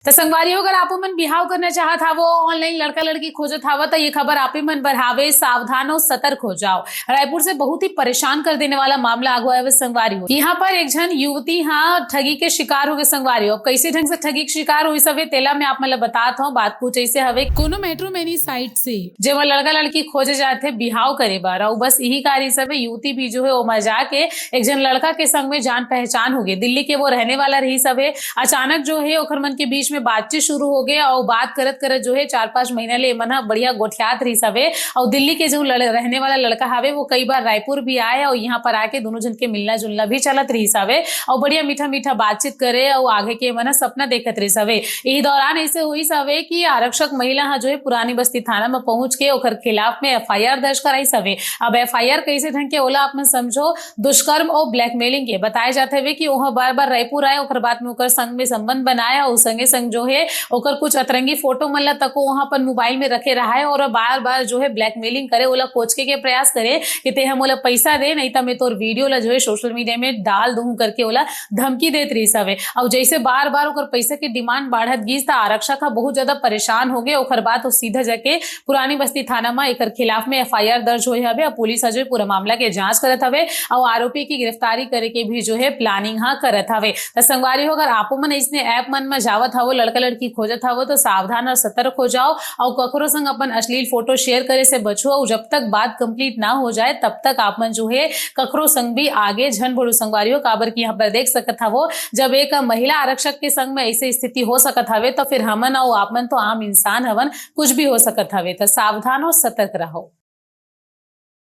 तो संगवारी अगर आप मन बिहाव करना चाहत हवो, ऑनलाइन लड़का लड़की खोजत हवा तो ये खबर आप मन बढ़ावे, सावधान और सतर्क हो जाओ। रायपुर से बहुत ही परेशान कर देने वाला मामला आगो है संगवारी हो। यहाँ पर एक जन युवती ठगी के शिकार हो गए संगवारी हो। कैसे ढंग से ठगी के शिकार हुई सवे तेला में आप मतलब बताता हूँ। बात कुछ ऐसे हवे, कोनो मेट्रो मैनी साइट से जेमा लड़का लड़की खोजे जाते बिहाव करे बार, और बस यही कार्य सब युवती भी जो है वो मजा के एक जन लड़का के संग में जान पहचान हो गई। दिल्ली के वो रहने वाला रही सवे। अचानक जो है ओखर मन के बीच में बातचीत शुरू हो गया और बात करत करत जो है 4-5 महीना ले मन बढ़िया गोठियात रही सवे। और दिल्ली के जो रहने वाला लड़का हवे वो कई बार रायपुर भी आए और यहाँ पर आके दोनों जन के मिलना जुलना भी चलत रही सवे और बढ़िया मीठा मीठा बातचीत करे और आगे के मन सपना देखत रही सवे। यही दौरान ऐसे हुई सवे कि आरक्षक महिला जो है पुरानी बस्ती थाना में पहुंच के ओकर खिलाफ में एफआईआर दर्ज कराई सवे। अब एफआईआर कैसे ढंग के ओला आप समझो, दुष्कर्म और ब्लैकमेलिंग के बताए जाते हुए कि वह बार बार रायपुर आए, ओकर बाद में ओकर संग में संबंध बनाया और संगे संग जो है ओकर कुछ अतरंगी फोटो मतलब तक वहां पर मोबाइल में रखे रहा है और बार बार जो है ब्लैकमेलिंग करे, ओला कोचके के प्रयास करे कि ते हम ओला पैसा दे, नहीं तो मैं तोर वीडियो ला जो है सोशल मीडिया में डाल दूं करके ओला धमकी देत रही सवे। और जैसे बार बार ओकर पैसा की डिमांड बढ़त गिस तो आरक्षक बहुत ज्यादा परेशान हो गए। ओकर बाद वो सीधा जाके पुरानी बस्ती थाना में एकर खिलाफ में एफआईआर दर्ज हुई हवे। पुलिस जो पूरा मामला के जांच करत हवे और आरोपी की गिरफ्तारी करे के भी जो है प्लानिंग करत हवे। तो संगवारी हो, अगर आप मन इसने ऐप मन में जावत हवो, लड़का लड़की खोजत हवो तो सावधान और सतर्क हो जाओ और ककरो संग अपन अश्लील फोटो शेयर करे से बचो। और जब तक बात कंप्लीट ना हो जाए तब तक आप मन जो है ककरो संग भी आगे झन बढ़ो संगवारी हो। काबर की यहाँ पर देख सकत हवो, जब एक महिला आरक्षक के संग में ऐसी स्थिति हो सकत हवे तो फिर हमन और आप मन तो आम इंसान हवन, कुछ भी हो सकत हवे। तो सावधान और सतर्क रहो।